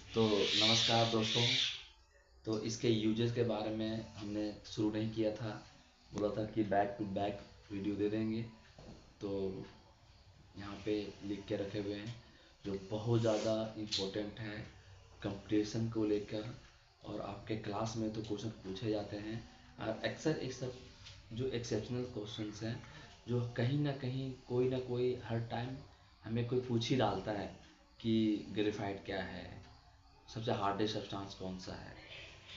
तो नमस्कार दोस्तों। तो इसके यूजेस के बारे में हमने शुरू नहीं किया था, बोला था कि बैक टू बैक वीडियो दे देंगे। तो यहाँ पे लिख के रखे हुए हैं जो बहुत ज़्यादा इम्पोर्टेंट है कंपटीशन को लेकर, और आपके क्लास में तो क्वेश्चन पूछे जाते हैं। और अक्सर एक सब जो एक्सेप्शनल क्वेश्चंस हैं, जो कहीं ना कहीं कोई ना कोई हर टाइम हमें कोई पूछ ही डालता है कि ग्रेफाइट क्या है, सबसे हार्डेस्ट सब्सटेंस कौन सा है।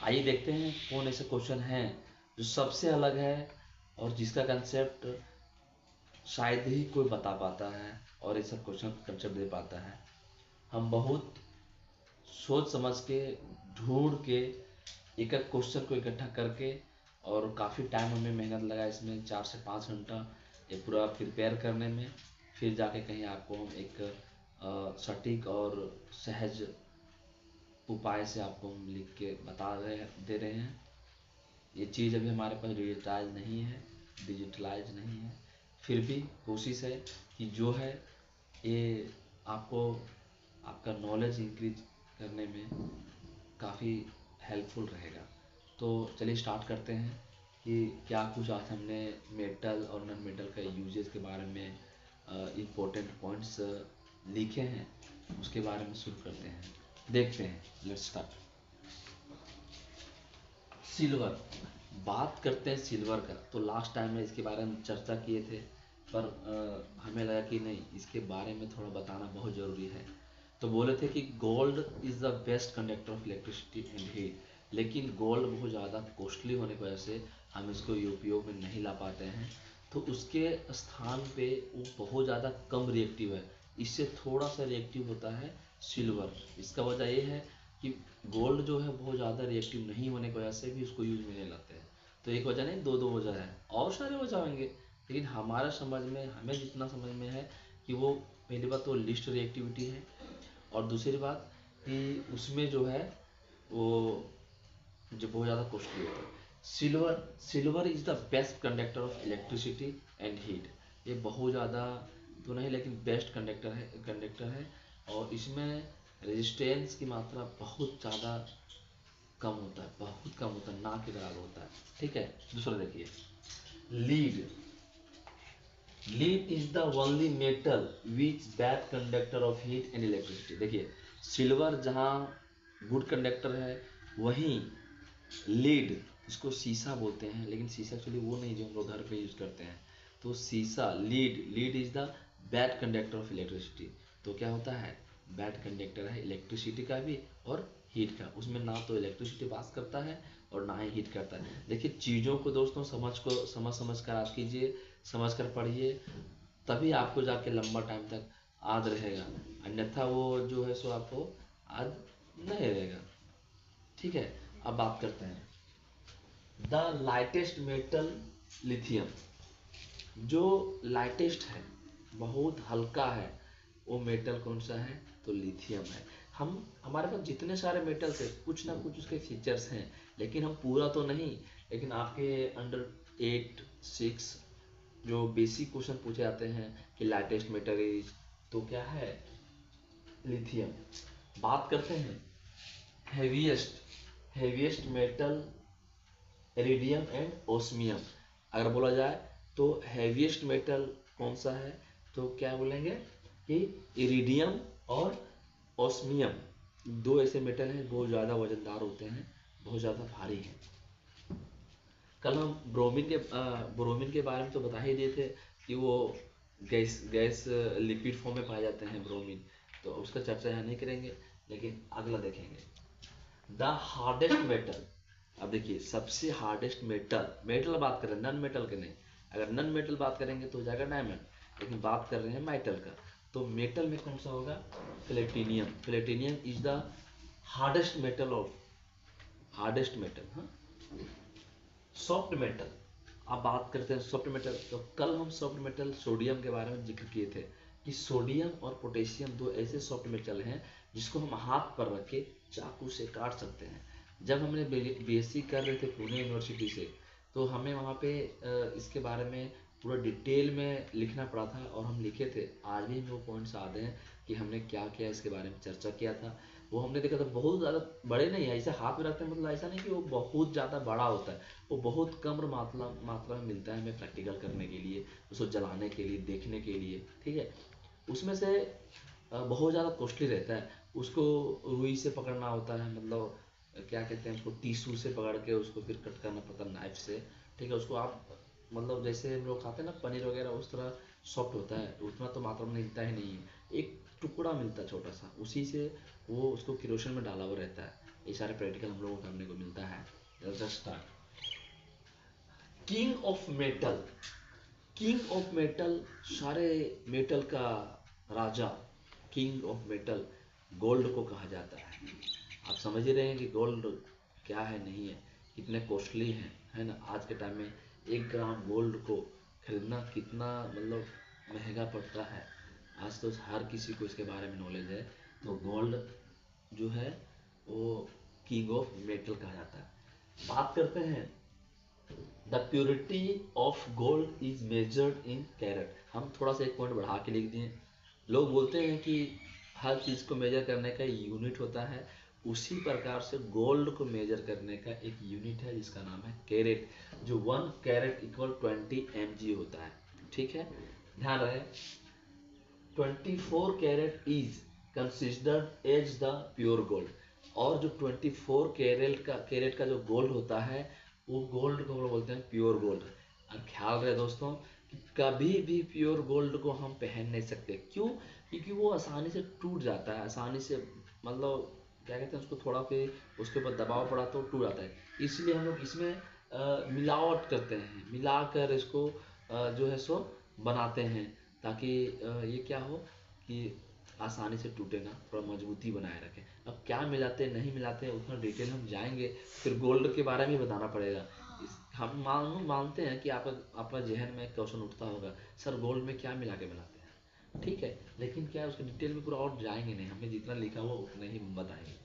आइए देखते हैं कौन ऐसे क्वेश्चन हैं जो सबसे अलग है और जिसका कंसेप्ट शायद ही कोई बता पाता है और ये सब क्वेश्चन कंसेप्ट दे पाता है। हम बहुत सोच समझ के ढूंढ के एक एक क्वेश्चन को इकट्ठा करके, और काफ़ी टाइम हमें मेहनत लगा इसमें 4 से 5 घंटा ये पूरा प्रिपेयर करने में। फिर जाके कहीं आपको हम एक सटीक और सहज उपाय से आपको हम लिख के दे रहे हैं। ये चीज़ अभी हमारे पास डिजिटलाइज नहीं है, फिर भी कोशिश है कि जो है ये आपको आपका नॉलेज इंक्रीज करने में काफ़ी हेल्पफुल रहेगा। तो चलिए स्टार्ट करते हैं कि क्या कुछ आज हमने मेटल और नॉन मेटल का यूजेस के बारे में इम्पोर्टेंट पॉइंट्स लिखे हैं, उसके बारे में शुरू करते हैं, देखते हैं। Let's start. सिल्वर, बात करते हैं सिल्वर का। तो लास्ट टाइम में इसके बारे में चर्चा किए थे, पर हमें लगा कि नहीं, इसके बारे में थोड़ा बताना बहुत ज़रूरी है। तो बोले थे कि gold is the best conductor of electricity and heat, लेकिन गोल्ड बहुत ज़्यादा कॉस्टली होने की वजह से हम इसको उपयोग में नहीं ला पाते हैं। तो उसके स्थान पे वो बहुत ज़्यादा कम रिएक्टिव है, इससे थोड़ा सा रिएक्टिव होता है सिल्वर। इसका वजह ये है कि गोल्ड जो है बहुत ज़्यादा रिएक्टिव नहीं होने की वजह से भी उसको यूज में नहीं लाते हैं। तो एक वजह नहीं, दो वजह है, और सारे वजह होंगे, लेकिन हमारा समझ में, हमें जितना समझ में है कि वो पहली बात तो लिस्ट रिएक्टिविटी है, और दूसरी बात कि उसमें जो है वो जो बहुत ज़्यादा कॉस्टली होता है। Silver is the best conductor of electricity and heat. ये बहुत ज़्यादा तो नहीं, लेकिन बेस्ट कंडक्टर है। और इसमें रेजिस्टेंस की मात्रा बहुत ज़्यादा कम होता है, बहुत कम होता है, ना के बराबर होता है। ठीक है। दूसरा देखिए, lead. Lead is the only metal which bad conductor of heat and electricity. देखिए, सिल्वर जहाँ गुड कंडक्टर है, वहीं लीड, इसको शीशा बोलते हैं, लेकिन शीशा एक्चुअली वो नहीं जो हम लोग घर पे यूज करते हैं। तो शीशा, lead is the bad conductor of electricity. तो क्या होता है, बैड कंडक्टर है इलेक्ट्रिसिटी का भी और हीट का। उसमें ना तो इलेक्ट्रिसिटी पास करता है और ना ही हीट करता है। देखिए, चीज़ों को दोस्तों समझ कर आप कीजिए, समझ कर पढ़िए, तभी आपको जाके लंबा टाइम तक याद रहेगा, अन्यथा वो जो है सो आपको याद नहीं रहेगा। ठीक है। अब बात करते हैं द लाइटेस्ट मेटल, लिथियम। जो लाइटेस्ट है, बहुत हल्का है, वो मेटल कौन सा है, तो लिथियम है। हमारे पास जितने सारे मेटल्स है, कुछ ना कुछ उसके फीचर्स हैं, लेकिन हम पूरा तो नहीं, लेकिन आपके अंडर 8, 6 जो बेसिक क्वेश्चन पूछे जाते हैं कि लाइटेस्ट मेटल इज, तो क्या है, लिथियम। बात करते हैं heaviest metal, iridium and osmium. अगर बोला जाए तो हैवीएस्ट मेटल कौन सा है, तो क्या बोलेंगे कि इरिडियम और ओस्मियम। दो ऐसे मेटल हैं बहुत ज़्यादा वजनदार होते हैं, बहुत ज़्यादा भारी हैं। कल हम ब्रोमीन के बारे में तो बता ही दिए थे कि वो गैस लिक्विड फॉर्म में पाए जाते हैं ब्रोमीन, तो उसका चर्चा यहाँ नहीं करेंगे, लेकिन अगला देखेंगे द हार्डेस्ट मेटल। अब देखिए, सबसे हार्डेस्ट मेटल बात कर रहे हैं, नन मेटल के नहीं। अगर नन मेटल बात करेंगे तो हो जाएगा डायमंड, लेकिन बात कर रहे हैं मेटल का। तो मेटल में कौन सा होगा, platinum is the hardest metal of, hardest metal. हाँ, सॉफ्ट मेटल। अब बात करते हैं सॉफ्ट मेटल। तो कल हम सॉफ्ट मेटल सोडियम के बारे में जिक्र किए थे कि सोडियम और पोटेशियम दो ऐसे सॉफ्ट मेटल हैं जिसको हम हाथ पर रख के चाकू से काट सकते हैं। जब हमने बीएससी कर रहे थे पुणे यूनिवर्सिटी से, तो हमें वहाँ पे इसके बारे में पूरा डिटेल में लिखना पड़ा था, और हम लिखे थे। आज भी हमें वो पॉइंट्स याद हैं कि हमने क्या किया, इसके बारे में चर्चा किया था। वो हमने देखा था बहुत ज़्यादा बड़े नहीं है, ऐसे हाथ में रखते हैं, मतलब ऐसा नहीं कि वो बहुत ज़्यादा बड़ा होता है, वो बहुत कम मात्रा में मिलता है हमें प्रैक्टिकल करने के लिए, उसको जलाने के लिए, देखने के लिए, ठीक है। उसमें से बहुत ज़्यादा कॉस्टली रहता है, उसको रुई से पकड़ना होता है, मतलब क्या कहते हैं उसको, टीसू से पकड़ के उसको फिर कट करना पड़ता है नाइफ से, ठीक है। उसको आप मतलब जैसे हम लोग खाते हैं ना पनीर वगैरह, उस तरह सॉफ्ट होता है, उतना तो मात्रा में मिलता ही नहीं है, एक टुकड़ा मिलता है छोटा सा, उसी से वो उसको किरोसिन में डाला हुआ रहता है। ये सारे प्रैक्टिकल हम लोगों को करने को मिलता है। Start. King of metal, king of metal, सारे मेटल का राजा, किंग ऑफ मेटल गोल्ड को कहा जाता है। आप समझ ही रहे हैं कि गोल्ड क्या है, नहीं है, कितने कॉस्टली है ना। आज के टाइम में 1 ग्राम गोल्ड को खरीदना कितना मतलब महंगा पड़ता है। आज तो हर किसी को इसके बारे में नॉलेज है। तो गोल्ड जो है वो किंग ऑफ मेटल कहा जाता है। बात करते हैं, the purity of gold is measured in carat. हम थोड़ा सा एक पॉइंट बढ़ा के लिख दिए। लोग बोलते हैं कि हर चीज़ को मेजर करने का यूनिट होता है, उसी प्रकार से गोल्ड को मेजर करने का एक यूनिट है जिसका नाम है कैरेट, जो 1 कैरेट इक्वल 20 mg होता है, ठीक है। ध्यान रहे, 24 carat is considered as the pure gold, और जो 24 कैरेट का जो गोल्ड होता है, वो गोल्ड को हम लोग बोलते हैं प्योर गोल्ड। और ख्याल रहे दोस्तों कि कभी भी प्योर गोल्ड को हम पहन नहीं सकते, क्यों? क्योंकि वो आसानी से टूट जाता है, आसानी से, मतलब क्या कहते हैं उसको, थोड़ा पे उसके ऊपर दबाव पड़ा तो टूट जाता है। इसलिए हम लोग इसमें मिलावट करते हैं, मिलाकर इसको जो है सो बनाते हैं, ताकि ये क्या हो कि आसानी से टूटे ना, थोड़ा मजबूती बनाए रखें। अब क्या मिलाते हैं नहीं मिलाते हैं उतना डिटेल हम जाएंगे, फिर गोल्ड के बारे में बताना पड़ेगा। हम मानते हैं कि आपका जहन में क्वेश्चन उठता होगा, सर गोल्ड में क्या मिला के बनाते हैं, ठीक है, लेकिन क्या है उसके डिटेल में पूरा और जाएंगे नहीं, हमने जितना लिखा हुआ उतना ही बताएंगे।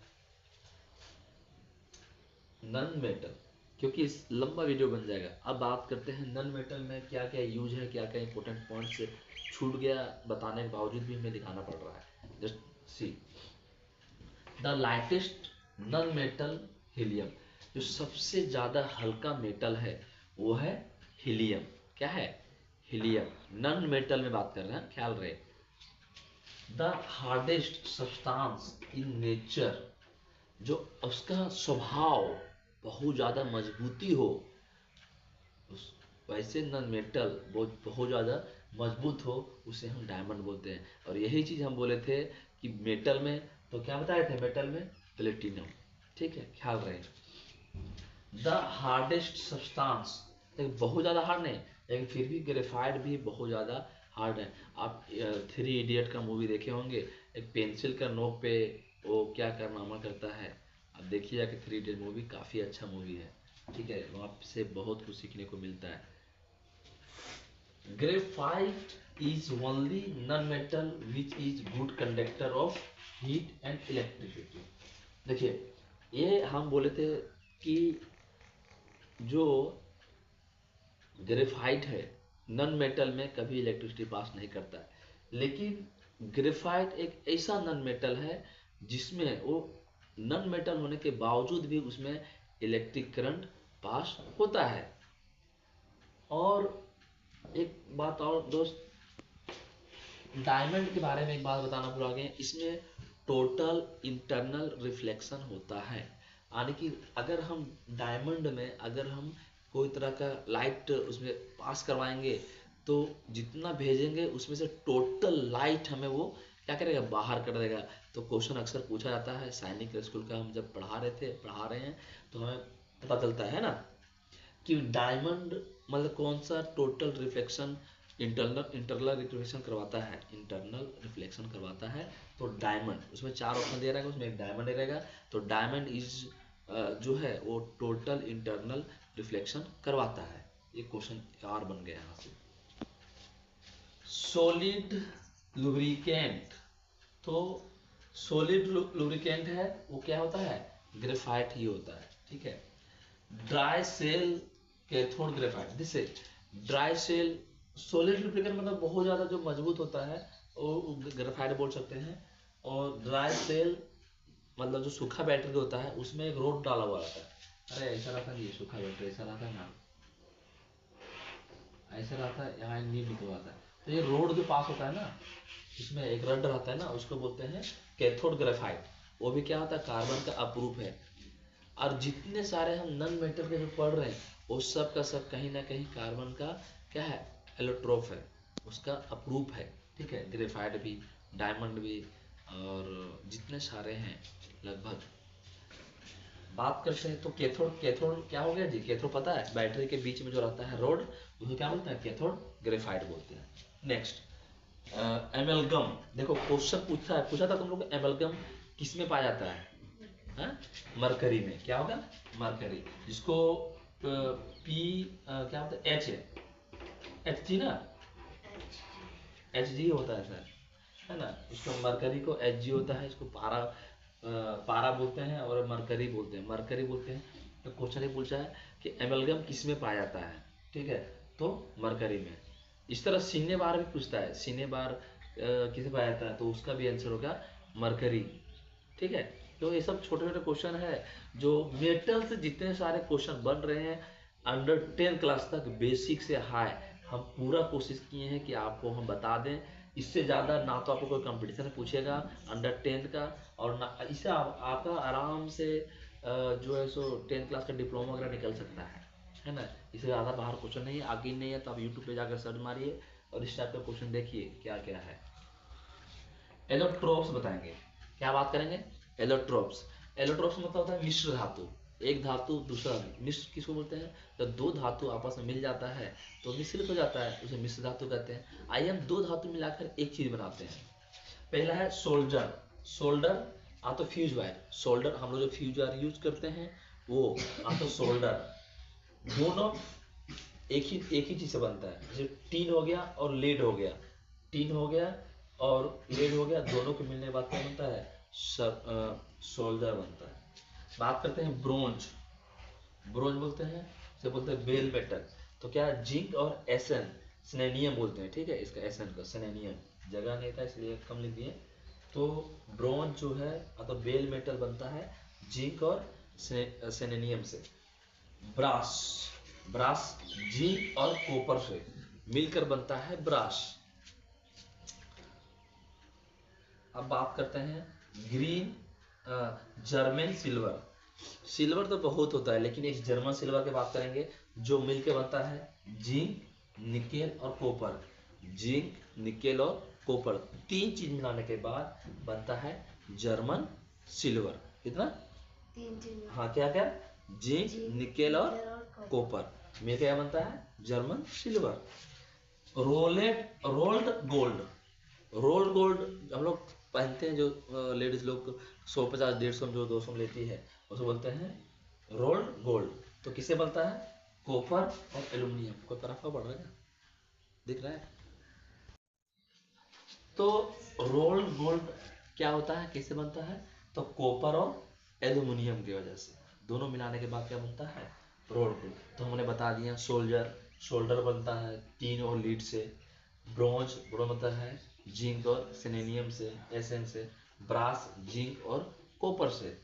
नन मेटल, क्योंकि इस लंबा वीडियो बन जाएगा। अब बात करते हैं नन मेटल में क्या क्या यूज है, क्या क्या इंपॉर्टेंट पॉइंट्स छूट गया, बताने के बावजूद भी हमें दिखाना पड़ रहा है। Just see the lightest non metal helium, जो सबसे ज्यादा हल्का मेटल है वो है हीलियम। क्या है? हीलियम। नन मेटल में बात कर रहे हैं, ख्याल रहे। The hardest substance in nature, जो उसका स्वभाव बहुत ज़्यादा मजबूती हो, वैसे नन मेटल बहुत ज़्यादा मजबूत हो, उसे हम डायमंड बोलते हैं। और यही चीज़ हम बोले थे कि मेटल में, तो क्या बताए थे मेटल में? प्लेटिनम, ठीक है, ख्याल रहे। द हार्डेस्ट सब्सटेंस, बहुत ज़्यादा हार्ड नहीं, लेकिन फिर भी ग्रेफाइट भी बहुत ज़्यादा हार्ड है। आप 3 इडियट का मूवी देखे होंगे, एक पेंसिल का नोक पे वो क्या कारनामा करता है, आप देखिएगा कि 3 इडियट मूवी काफ़ी अच्छा मूवी है, ठीक है, वहाँ से बहुत कुछ सीखने को मिलता है। Graphite is only non metal which is good conductor of heat and electricity. देखिए, ये हम बोले थे कि जो ग्रेफाइट है नन मेटल में कभी इलेक्ट्रिसिटी पास नहीं करता है, लेकिन ग्रेफाइट एक ऐसा नन मेटल है जिसमें वो नन मेटल होने के बावजूद भी उसमें इलेक्ट्रिक करंट पास होता है। और एक बात और दोस्त, डायमंड के बारे में एक बात बताना भूल गए, इसमें टोटल इंटरनल रिफ्लेक्शन होता है, यानी कि अगर हम डायमंड में अगर हम कोई तरह का लाइट उसमें पास करवाएंगे, तो जितना भेजेंगे उसमें से टोटल लाइट हमें वो क्या करेगा, बाहर कर देगा। तो क्वेश्चन अक्सर पूछा जाता है, सैनिक स्कूल का हम जब पढ़ा रहे हैं, तो हमें पता चलता है ना कि डायमंड मतलब कौन सा टोटल रिफ्लेक्शन, इंटरनल रिफ्लेक्शन करवाता है, इंटरनल रिफ्लेक्शन करवाता है। तो डायमंड, उसमें 4 ऑप्शन दे रहेगा, उसमें एक डायमंड रहेगा। तो डायमंड इज जो है वो टोटल इंटरनल रिफ्लेक्शन करवाता है। ये क्वेश्चन और बन गया यहाँ से। सॉलिड लुब्रिकेंट, तो सॉलिड लुब्रिकेंट है वो क्या होता है? ग्रेफाइट ही होता है, ठीक है। ड्राई सेल कैथोड ग्रेफाइट, जिससे ड्राई सेल, सॉलिड लुब्रिकेंट मतलब बहुत ज्यादा जो मजबूत होता है वो ग्रेफाइट बोल सकते हैं। और ड्राई सेल मतलब जो सूखा बैटरी होता है उसमें एक रोड डाला हुआ रहता है। अरे ऐसा रहता नहीं, सूखा बैटरी ऐसा रहता है ना, ऐसा रहता है, यहाँ नीड निकलवाता है। तो ये रोड जो पास होता है ना, इसमें एक रड रहता है ना, उसको बोलते हैं कैथोड ग्रेफाइट। वो भी क्या होता है, कार्बन का अपरूप है। और जितने सारे हम नॉन मेटल के जो पढ़ रहे हैं वो सब का सब कहीं ना कहीं कार्बन का क्या है, एलोट्रोप है, उसका अपरूप है। ठीक है, ग्रेफाइट भी, डायमंड भी, और जितने सारे हैं लगभग। बात करते हैं तो कैथोड, कैथोड क्या हो गया जी, कैथोड पता है, बैटरी के बीच में जो रहता है रोड, उसको क्या बोलते हैं, कैथोड ग्रेफाइट बोलते हैं। Next amalgam. देखो क्वेश्चन पूछा था तुम लोग, एमलगम किस में पाया जाता है? हाँ? मरकरी में। क्या होगा, मरकरी, जिसको पी क्या होता है, एच है, एच जी ना, एच जी होता है सर, है ना, इसको मरकरी को एच जी होता है, इसको पारा पारा बोलते हैं और मरकरी बोलते हैं, मरकरी बोलते हैं। तो क्वेश्चन ये पूछा है कि एमलगम किस में पाया जाता है, ठीक है, तो मरकरी में। इस तरह सीने बार भी पूछता है, सीने बार किसे पाया जाता है, तो उसका भी आंसर होगा मरकरी। ठीक है, तो ये सब छोटे छोटे क्वेश्चन है जो मेटल से जितने सारे क्वेश्चन बन रहे हैं अंडर 10 क्लास तक, बेसिक से हाई, हम पूरा कोशिश किए हैं कि आपको हम बता दें। इससे ज़्यादा ना तो आपको कोई कंपटीशन में पूछेगा अंडर 10 का, और ना इससे आपका आराम से जो है सो 10 क्लास का डिप्लोमा वगैरह निकल सकता है ना। इससे ज़्यादा बाहर क्वेश्चन नहीं है, आगे नहीं है तो आप यूट्यूब पे जाकर सर्च मारिए और इस टाइप का क्वेश्चन देखिए क्या क्या है। एलोट्रोप्स बताएंगे, क्या बात करेंगे, एलोट्रोप्स। एलोट्रोप्स मतलब होता है मिश्र धातु, एक धातु दूसरा मिश्र किसको बोलते हैं, जब दो धातु आपस में मिल जाता है तो मिश्रित हो जाता है, उसे मिश्र धातु कहते हैं। आइए हम दो धातु मिलाकर एक चीज बनाते हैं। पहला है सोल्डर, सोल्डर आ तो फ्यूज वायर, सोल्डर हम लोग जो फ्यूज वायर यूज करते हैं वो, आ तो सोल्डर, दोनों एक ही चीज से बनता है। जैसे टीन हो गया और लेड हो गया, टीन हो गया और लेड हो गया, दोनों के मिलने के बाद क्या बनता है, सोल्डर बनता है। बात करते हैं ब्रोंज, ब्रोंज बोलते हैं, इसे बोलते हैं बेल मेटल। तो क्या जिंक और एसन, सेलेनियम बोलते हैं, ठीक है, इसका एसन का सेलेनियम, जगह नहीं था इसलिए कम लिख दिए। तो ब्रोंज जो है तो बेल मेटल बनता है जिंक और सेलेनियम से। ब्रास, ब्रास जिंक और कॉपर से मिलकर बनता है ब्रास। अब बात करते हैं ग्रीन जर्मन सिल्वर। सिल्वर तो बहुत होता है लेकिन एक जर्मन सिल्वर की बात करेंगे जो मिलकर बनता है जिंक, निकेल और कॉपर। जिंक, निकेल और कॉपर, तीन चीज मिलाने के बाद बनता है जर्मन सिल्वर। कितना, तीन चीज, हाँ क्या क्या, जिंक, निकेल और कॉपर मिलकर क्या बनता है, German silver. Rolled gold, rolled gold हम लोग पहनते हैं, जो लेडीज लोग 150 150 जो 200 में लेती है उसे बोलते हैं रोल्ड गोल्ड। तो किससे बनता है, कॉपर और एल्यूमिनियम। कोई पराठा बढ़ रहा है क्या, दिख रहा है? तो रोल्ड गोल्ड क्या होता है, कैसे बनता है, तो कॉपर और एल्यूमिनियम की वजह से, दोनों मिलाने के बाद क्या बनता है, रोल्ड गोल्ड। तो हमने बता दिया सोल्जर, शोल्डर बनता है टीन और लीड से। ब्रोंज, ब्रोंज बनता है जिंक और सेलेनियम से, एसन से। ब्रास जिंक और कॉपर से।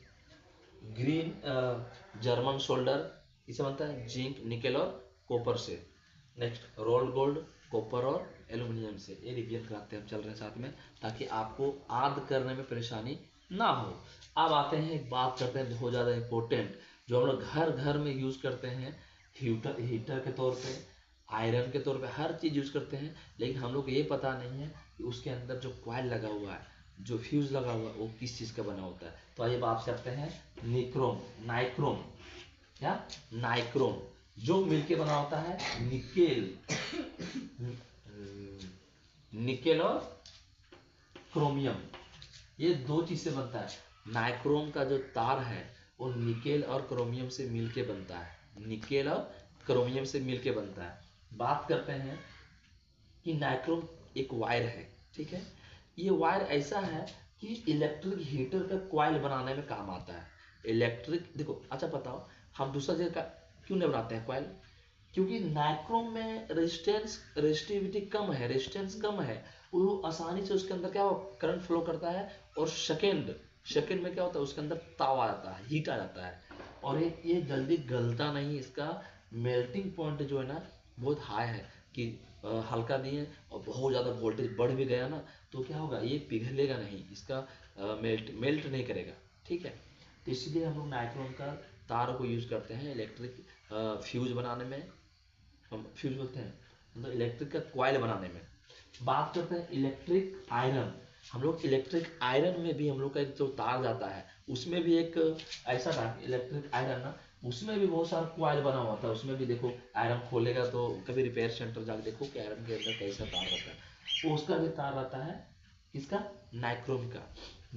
ग्रीन जर्मन शोल्डर इसे बनता है जिंक, निकेल और कॉपर से। नेक्स्ट रोल्ड गोल्ड कॉपर और एल्यूमिनियम से। ये रिवीजन कराते हैं हम, चल रहे हैं साथ में, ताकि आपको याद करने में परेशानी ना हो। अब आते हैं, एक बात करते हैं बहुत ज़्यादा इंपॉर्टेंट, जो हम लोग घर घर में यूज़ करते हैं, हीटर के तौर पे, आयरन के तौर पे, हर चीज़ यूज़ करते हैं, लेकिन हम लोग को ये पता नहीं है कि उसके अंदर जो कॉइल लगा हुआ है, जो फ्यूज लगा हुआ है, वो किस चीज़ का बना होता है। तो आइए बात करते हैं निक्रोम, नाइक्रोम, क्या, नाइक्रोम, जो मिलके बना होता है निकेल, निकेल और क्रोमियम, ये दो चीज से बनता है। नाइक्रोम का जो तार है वो निकेल और क्रोमियम से मिलके बनता है, निकेल और क्रोमियम से मिलके बनता है। बात करते हैं कि नाइक्रोम एक वायर है, ठीक है, ये वायर ऐसा है कि इलेक्ट्रिक हीटर का कॉइल बनाने में काम आता है। इलेक्ट्रिक, देखो अच्छा बताओ, हम दूसरा जगह का क्यों नहीं बनाते हैं कॉइल, क्योंकि नाइक्रोम में रेजिस्टिविटी कम है, रेजिस्टेंस कम है, वो आसानी से उसके अंदर क्या करंट फ्लो करता है और सेकेंड सेकंड में क्या होता है, उसके अंदर ताव आ जाता है, हीट आ जाता है, और ये जल्दी गलता नहीं, इसका मेल्टिंग पॉइंट जो है ना बहुत हाई है, कि हल्का दिए और बहुत ज़्यादा वोल्टेज बढ़ भी गया ना तो क्या होगा, ये पिघलेगा नहीं, इसका मेल्ट नहीं करेगा, ठीक है। तो इसलिए हम लोग नाइक्रोम का तार को यूज़ करते हैं इलेक्ट्रिक फ्यूज बनाने में, हम फ्यूज बोलते हैं मतलब इलेक्ट्रिक का कॉइल बनाने में। बात करते हैं इलेक्ट्रिक आयरन, हम लोग इलेक्ट्रिक आयरन में भी हम लोग का एक जो तार जाता है उसमें भी एक ऐसा था इलेक्ट्रिक आयरन ना, उसमें भी बहुत सारा कॉइल बना हुआ था, उसमें भी देखो आयरन खोलेगा तो कभी रिपेयर सेंटर जाकर देखो कि आयरन के अंदर कैसा तार रहता है, तो उसका भी तार रहता है इसका नाइक्रोम का।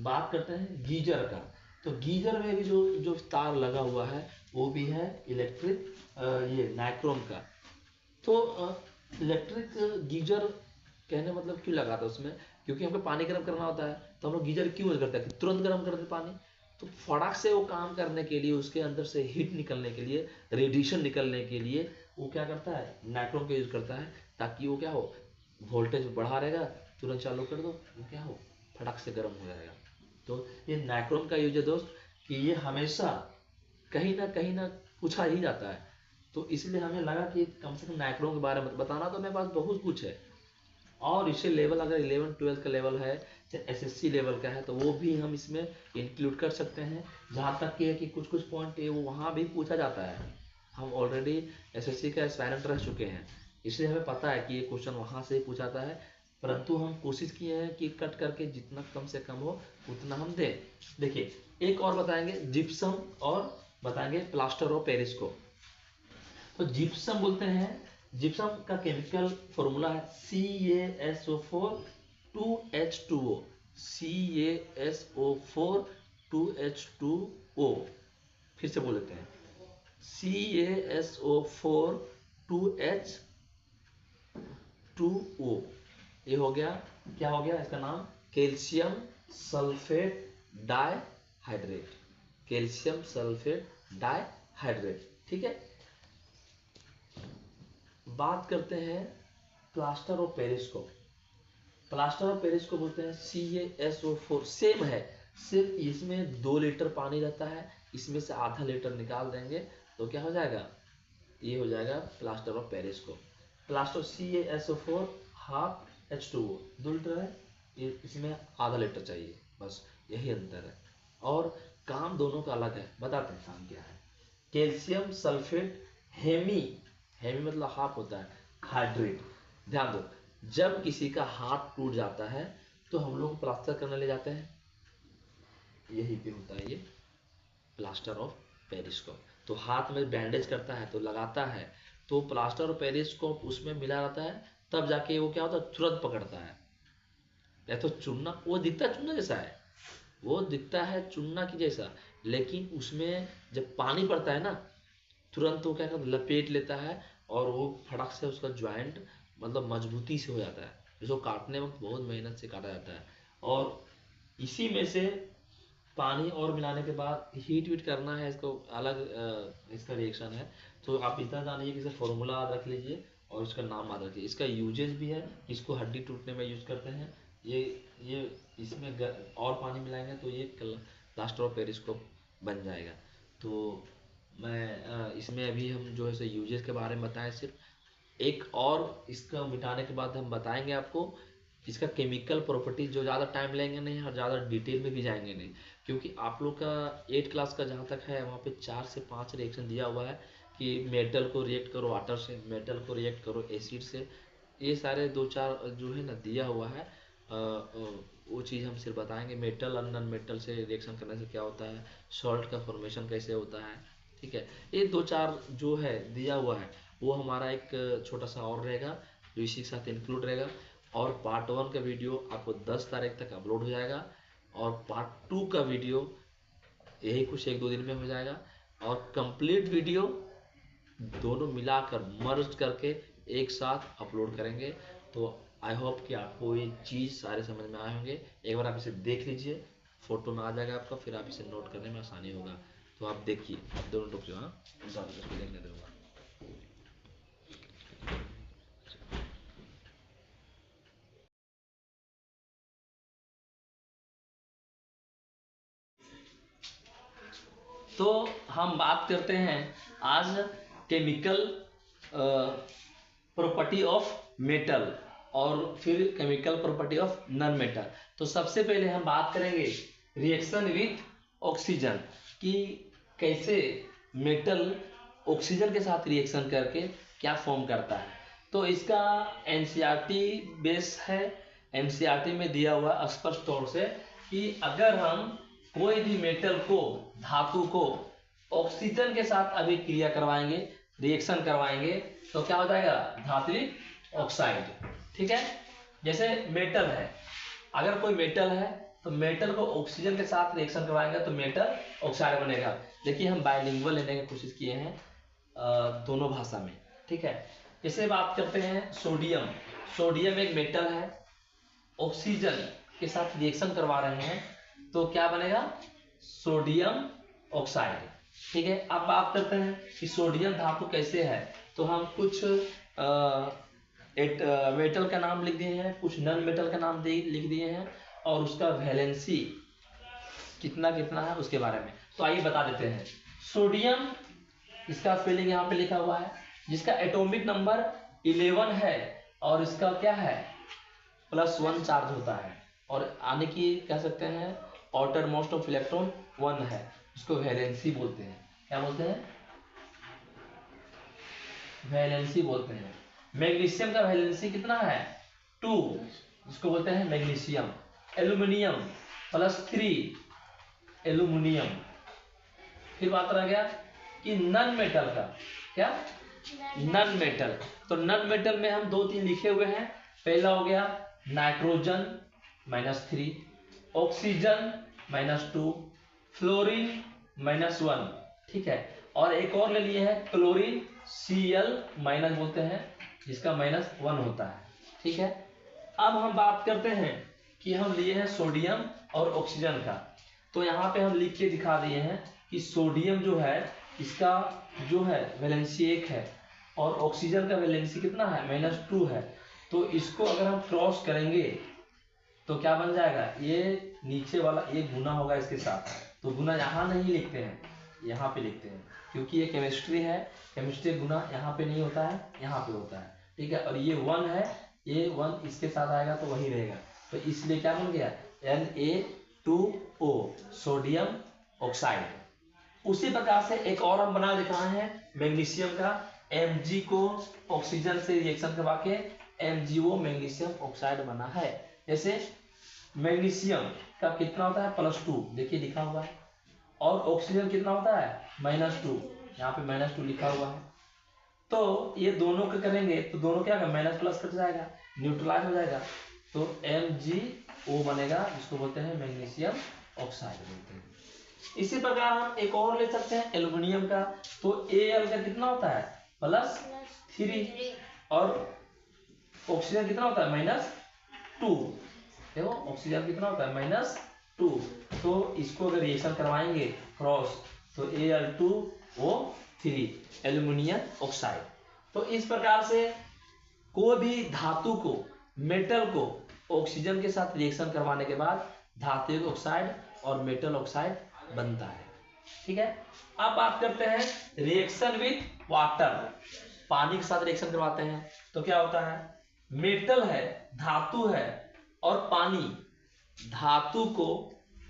बात करते हैं गीजर का, तो गीजर में भी जो जो तार लगा हुआ है वो भी है इलेक्ट्रिक ये नाइक्रोम का। तो इलेक्ट्रिक गीजर कहने मतलब क्यों लगाता है उसमें, क्योंकि हमको पानी गर्म करना होता है, तो हम लोग गीजर क्यों यूज करते हैं कि तुरंत गर्म कर दे पानी, तो फटाक से वो काम करने के लिए, उसके अंदर से हीट निकलने के लिए, रेडिएशन निकलने के लिए वो क्या करता है, नाइट्रोन का यूज करता है, ताकि वो क्या हो, वोल्टेज बढ़ा रहेगा, तुरंत चालू कर दो वो क्या हो, फटाक से गर्म हो जाएगा। तो ये नाइट्रोन का यूज है दोस्त, कि ये हमेशा कहीं ना पूछा ही जाता है, तो इसलिए हमें लगा कि कम से कम नाइक्रोन के बारे में बताना, तो मेरे पास बहुत कुछ है। और इसे लेवल अगर 11-12 का लेवल है, चाहे एसएससी लेवल का है, तो वो भी हम इसमें इंक्लूड कर सकते हैं। जहाँ तक कि है कि कुछ कुछ पॉइंट वो वहाँ भी पूछा जाता है, हम ऑलरेडी एसएससी का एस्पायरेंट रह चुके हैं, इसलिए हमें पता है कि ये क्वेश्चन वहाँ से ही पूछा जाता है, परंतु हम कोशिश किए हैं कि कट करके जितना कम से कम हो उतना हम दें। देखिए एक और बताएंगे जिप्सम, और बताएंगे प्लास्टर ऑफ पेरिस को। तो जिप्सम बोलते हैं, जिप्सम का केमिकल फॉर्मूला है CaSO4 2H2O, CaSO4 2H2O, फिर से बोल देते हैं CaSO4 2H2O, ये हो गया, क्या हो गया इसका नाम, calcium sulphate dihydrate, calcium sulphate dihydrate, ठीक है। बात करते हैं प्लास्टर ऑफ पेरिस को, प्लास्टर ऑफ पेरिस को बोलते हैं CaSO4, सेम है, सिर्फ इसमें 2 लीटर पानी रहता है, इसमें से आधा लीटर निकाल देंगे तो क्या हो जाएगा, ये हो जाएगा प्लास्टर ऑफ पेरिस को। Plaster CaSO4 half H2O, 2 litre है, इसमें आधा लीटर चाहिए, बस यही अंतर है, और काम दोनों का अलग है, बताते हैं काम क्या है। कैल्शियम सल्फेट हेमी, हेमी मतलब हाफ होता है, हाइड्रेट, ध्यान दो, जब किसी का हाथ टूट जाता है तो हम लोग प्लास्टर करने ले जाते हैं, यही पे होता है ये प्लास्टर ऑफ पेरिस को। तो हाथ में बैंडेज करता है तो लगाता है, तो प्लास्टर ऑफ पेरिस को उसमें मिला रहता है, तब जाके वो क्या होता है, तुरंत पकड़ता है। या तो चूना, वो दिखता है चूना जैसा है, वो दिखता है चूना की जैसा, लेकिन उसमें जब पानी पड़ता है ना, तुरंत वो क्या करता है, लपेट लेता है, और वो फटक से उसका ज्वाइंट मतलब मजबूती से हो जाता है, जिसको काटने वक्त बहुत मेहनत से काटा जाता है। और इसी में से पानी और मिलाने के बाद हीट वीट करना है, इसको अलग इसका रिएक्शन है। तो आप इतना जानिए कि इसका फॉर्मूला याद रख लीजिए और इसका नाम याद रखिए, इसका यूजेज भी है, इसको हड्डी टूटने में यूज करते हैं, ये इसमें और पानी मिलाएंगे तो ये प्लास्टर ऑफ पेरिस को बन जाएगा। तो मैं इसमें अभी हम जो है सो यूजेस के बारे में बताएं सिर्फ, एक और इसका मिटाने के बाद हम बताएंगे आपको इसका केमिकल प्रॉपर्टीज, जो ज़्यादा टाइम लेंगे नहीं और ज़्यादा डिटेल में भी जाएंगे नहीं, क्योंकि आप लोग का 8 क्लास का जहाँ तक है वहाँ पे 4 से 5 रिएक्शन दिया हुआ है, कि मेटल को रिएक्ट करो वाटर से, मेटल को रिएक्ट करो एसिड से, ये सारे 2-4 जो है ना दिया हुआ है, वो चीज़ हम सिर्फ बताएंगे, मेटल और नॉन मेटल से रिएक्शन करने से क्या होता है, सॉल्ट का फॉर्मेशन कैसे होता है, ठीक है। ये 2-4 जो है दिया हुआ है, वो हमारा एक छोटा सा और रहेगा जो इसी के साथ इंक्लूड रहेगा, और पार्ट 1 का वीडियो आपको 10 तारीख तक अपलोड हो जाएगा, और पार्ट 2 का वीडियो यही कुछ 1-2 दिन में हो जाएगा, और कंप्लीट वीडियो दोनों मिलाकर मर्ज करके एक साथ अपलोड करेंगे। तो आई होप कि आपको ये चीज़ सारे समझ में आए होंगे, एक बार आप इसे देख लीजिए, फोटो में आ जाएगा आपका, फिर आप इसे नोट करने में आसानी होगा। तो आप देखिए, दोनों टुक जो, हाँ देखने दूंगा। तो हम बात करते हैं आज केमिकल प्रॉपर्टी ऑफ मेटल और फिर chemical property of non metal. तो सबसे पहले हम बात करेंगे रिएक्शन विथ ऑक्सीजन कि कैसे मेटल ऑक्सीजन के साथ रिएक्शन करके क्या फॉर्म करता है। तो इसका एनसीईआरटी बेस है। एनसीईआरटी में दिया हुआ स्पष्ट तौर से कि अगर हम कोई भी मेटल को, धातु को ऑक्सीजन के साथ अभिक्रिया करवाएंगे, रिएक्शन करवाएंगे, तो क्या हो जाएगा? धात्विक ऑक्साइड। ठीक है, जैसे मेटल है, अगर कोई मेटल है तो मेटल को ऑक्सीजन के साथ रिएक्शन करवाएंगे तो मेटल ऑक्साइड बनेगा। देखिए हम बाइलिंगुअल लेने की कोशिश किए हैं दोनों भाषा में। ठीक है, जैसे बात करते हैं सोडियम। सोडियम एक मेटल है, ऑक्सीजन के साथ रिएक्शन करवा रहे हैं तो क्या बनेगा? Sodium oxide. ठीक है, अब बात करते हैं कि सोडियम धातु कैसे है। तो हम कुछ मेटल का नाम लिख दिए हैं, कुछ नॉन मेटल का नाम लिख दिए हैं और उसका वैलेंसी कितना कितना है उसके बारे में। तो आइए बता देते हैं। सोडियम, इसका स्पेलिंग यहाँ पे लिखा हुआ है, जिसका एटॉमिक नंबर 11 है और इसका क्या है? +1 चार्ज होता है और आने की कह सकते हैं आउटर मोस्ट ऑफ इलेक्ट्रॉन 1 है, उसको वैलेंसी बोलते हैं। क्या बोलते हैं? वैलेंसी बोलते हैं। मैग्नीशियम का वैलेंसी कितना है? 2, जिसको बोलते हैं मैग्नीशियम। Aluminium +3 aluminium. फिर बात रह गया कि नॉन मेटल का। क्या? Non metal. तो नॉन मेटल में हम 2-3 लिखे हुए हैं। पहला हो गया नाइट्रोजन -3, ऑक्सीजन -2, फ्लोरीन -1। ठीक है, और एक और ले लिए हैं क्लोरीन, Cl- बोलते हैं, जिसका -1 होता है। ठीक है, अब हम बात करते हैं कि हम लिए हैं सोडियम और ऑक्सीजन का। तो यहाँ पे हम लिख के दिखा दिए हैं कि सोडियम जो है इसका जो है वैलेंसी 1 है और ऑक्सीजन का वैलेंसी कितना है? -2 है। तो इसको अगर हम क्रॉस करेंगे तो क्या बन जाएगा? ये नीचे वाला ये गुना होगा इसके साथ, तो गुना यहाँ नहीं लिखते हैं, यहाँ पे लिखते हैं, क्योंकि ये केमिस्ट्री है। केमिस्ट्री गुना यहाँ पे नहीं होता है, यहाँ पे होता है। ठीक है, और ये 1 है, ये 1 इसके साथ आएगा तो वही रहेगा। तो इसलिए क्या बन गया? Na2O, sodium oxide. उसी प्रकार से एक और हम बना दिखाए हैं मैग्नीशियम का। Mg को ऑक्सीजन से रिएक्शन करवा के MgO मैग्नीशियम ऑक्साइड बना है। जैसे मैग्नीशियम का कितना होता है? +2, देखिए लिखा हुआ है, और ऑक्सीजन कितना होता है? -2, यहाँ पे -2 लिखा हुआ है। तो ये दोनों का करेंगे तो दोनों क्या होगा? माइनस प्लस कट जाएगा, न्यूट्रलाइज हो जाएगा, तो MgO बनेगा, जिसको बोलते हैं मैग्नीशियम ऑक्साइड बोलते हैं। इसी प्रकार हम एक और ले सकते हैं एल्यूमिनियम का। तो Al का कितना होता है? +3, और ऑक्सीजन कितना होता है? -2। देखो ऑक्सीजन कितना होता है? -2। तो इसको अगर रिएक्शन करवाएंगे क्रॉस तो Al2O3 एल्यूमिनियम ऑक्साइड। तो इस प्रकार से कोई भी धातु को, मेटल को ऑक्सीजन के साथ रिएक्शन करवाने के बाद धात्विक ऑक्साइड और मेटल ऑक्साइड बनता है। ठीक है, अब बात करते हैं रिएक्शन विथ वाटर। पानी के साथ रिएक्शन करवाते हैं तो क्या होता है? मेटल है, धातु है, और पानी, धातु को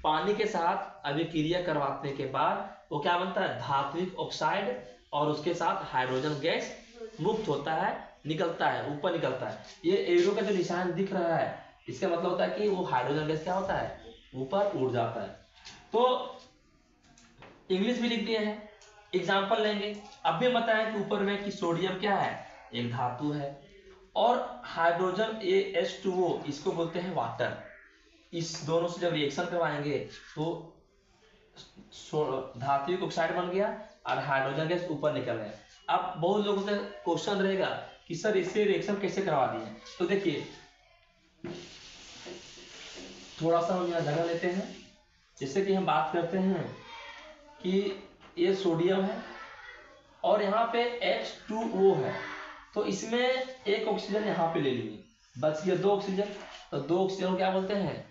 पानी के साथ अभिक्रिया करवाने के बाद वो क्या बनता है? धात्विक ऑक्साइड, और उसके साथ हाइड्रोजन गैस मुक्त होता है, निकलता है, ऊपर निकलता है। ये एरो का जो निशान दिख रहा है, इसका मतलब होता है कि वो हाइड्रोजन गैस क्या होता है? ऊपर उड़ जाता है। तो इंग्लिश भी लिख दिए हैं, एग्जाम्पल लेंगे। अब भी बताएं कि ऊपर में कि सोडियम क्या है? एक धातु है, और हाइड्रोजन H2O इसको बोलते हैं वाटर। इस दोनों से जब रिएक्शन करवाएंगे तो धात्विक ऑक्साइड बन गया और हाइड्रोजन गैस ऊपर निकल गया। अब बहुत लोगों का क्वेश्चन रहेगा कि सर इससे रिएक्शन कैसे करवा दिए? तो देखिए थोड़ा सा हम यहाँ जगह लेते हैं। जैसे कि हम बात करते हैं कि ये सोडियम है और यहाँ पे H2O है, तो इसमें एक ऑक्सीजन यहाँ पे ले लिए, बच गया 2 ऑक्सीजन। तो 2 ऑक्सीजन क्या बोलते हैं?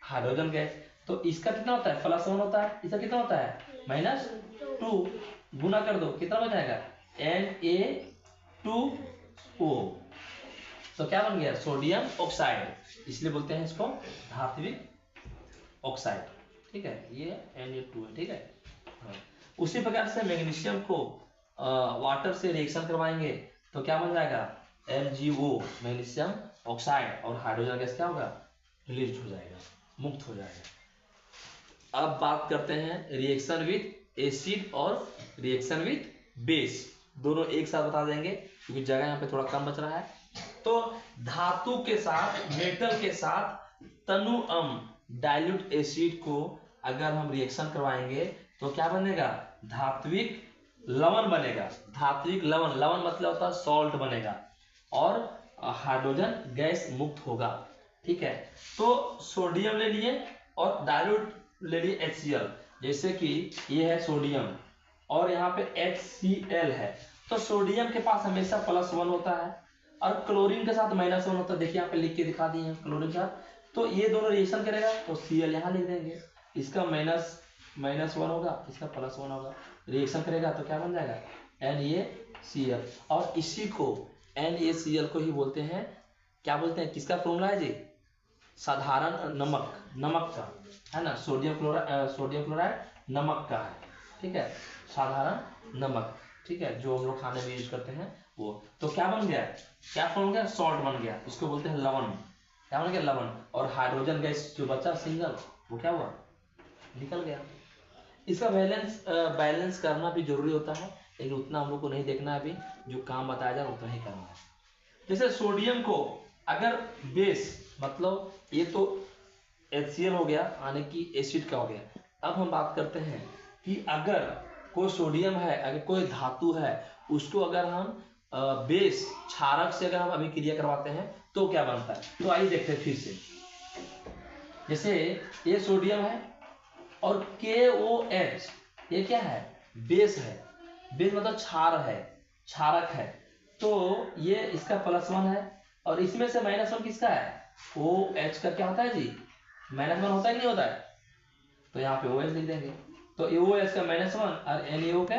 Hydrogen gas. तो इसका कितना होता है? +1 होता है, इसका कितना होता है? -2 गुना कर दो, कितना बन जाएगा Na2O। तो क्या बन गया सोडियम ऑक्साइड, इसलिए बोलते हैं इसको धात्विक ऑक्साइड। ठीक है, ये Na2 है। ठीक है, हाँ। उसी प्रकार से मैग्नीशियम को वाटर से रिएक्शन करवाएंगे तो क्या बन जाएगा MgO मैग्नीशियम ऑक्साइड, और हाइड्रोजन गैस क्या होगा रिलीज हो जाएगा, मुक्त हो जाएगा। अब बात करते हैं रिएक्शन विथ एसिड और रिएक्शन विथ बेस, दोनों एक साथ बता देंगे क्योंकि जगह यहाँ पे थोड़ा कम बच रहा है। तो धातु के साथ मेटल के साथ तनुअम डाइल्यूट एसिड को अगर हम रिएक्शन करवाएंगे तो क्या बनेगा धात्विक लवण बनेगा। धात्विक लवण, लवण मतलब होता है सॉल्ट बनेगा, और हाइड्रोजन गैस मुक्त होगा। ठीक है, तो सोडियम ले लिए और डाइल्यूट ले लिए HCl, जैसे कि ये है सोडियम और यहाँ पे HCl है, तो सोडियम के पास हमेशा +1 होता है और क्लोरीन के साथ -1 होता है। देखिए यहाँ पे लिख के दिखा दिए हैं क्लोरीन के साथ, तो ये दोनों रिएक्शन करेगा तो Cl यहाँ लिख देंगे, इसका -1 होगा, इसका +1 होगा, रिएक्शन करेगा तो क्या बन जाएगा NaCl। और इसी को NaCl को ही बोलते हैं, क्या बोलते हैं, किसका फॉर्मूला है जी साधारण नमक का है ना, सोडियम क्लोराइड नमक का है। ठीक है, साधारण नमक, ठीक है, जो हम लोग खाने में यूज करते हैं वो। तो क्या बन गया, क्या फॉर्म गया सॉल्ट बन गया, इसको बोलते हैं लवण। क्या बन गया लवण, और हाइड्रोजन गैस जो बचा सिंगल वो क्या हुआ निकल गया। इसका बैलेंस करना भी जरूरी होता है, लेकिन उतना हम लोग को नहीं देखना है, अभी जो काम बताया जाए उतना ही करना है। जैसे सोडियम को अगर बेस, मतलब ये तो HCl हो गया यानी कि एसिड का हो गया। अब हम बात करते हैं कि अगर कोई सोडियम है, अगर कोई धातु है, उसको अगर हम बेस क्षारक से अगर हम अभिक्रिया करवाते हैं तो क्या बनता है। तो आइए देखते हैं फिर से, जैसे ये सोडियम है और KOH ये क्या है बेस है, बेस मतलब क्षार है, क्षारक है, तो ये इसका +1 है और इसमें से -1 किसका है OH का। क्या होता है जी -1 होता है कि नहीं होता है, तो यहाँ पे OH लिख देंगे, तो OH का -1 और NaO का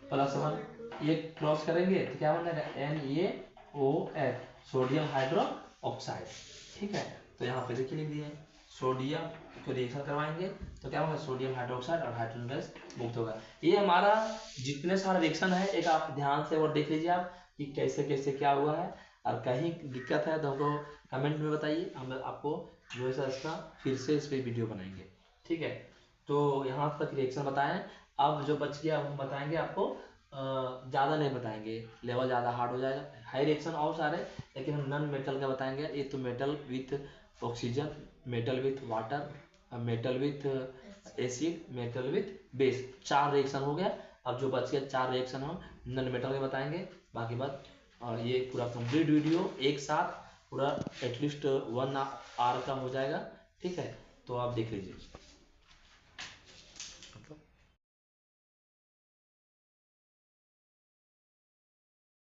+1, ये क्रॉस करेंगे तो क्या बन जाएगा NaOH सोडियम हाइड्रो ऑक्साइड। ठीक है, तो यहाँ पे देखिए लिख दिए सोडियम को रिएक्शन करवाएंगे तो क्या होगा सोडियम हाइड्रोक्साइड और हाइड्रोजन गैस मुक्त होगा। ये हमारा जितने सारा रिएक्शन है एक आप ध्यान से और देख लीजिए आप कि कैसे कैसे क्या हुआ है, और कहीं दिक्कत है तो हमको कमेंट में बताइए, हम आपको जो है इसका फिर से इस पर वीडियो बनाएंगे। ठीक है, तो यहाँ तक रिएक्शन बताएं, अब जो बच गया हम बताएंगे आपको, ज़्यादा नहीं बताएंगे, लेवल ज़्यादा हार्ड हो जाएगा। हाई रिएक्शन और सारे, लेकिन हम नॉन मेटल का बताएंगे। ये तो metal with oxygen, metal with water, metal with acid, metal with base, 4 reaction हो गया। अब जो बच गया 4 रिएक्शन हम नॉन मेटल के बताएंगे, बाकी बात। और ये पूरा कंप्लीट वीडियो एक साथ पूरा एटलीस्ट 1 आवर का हो जाएगा। ठीक है, तो आप देख लीजिए।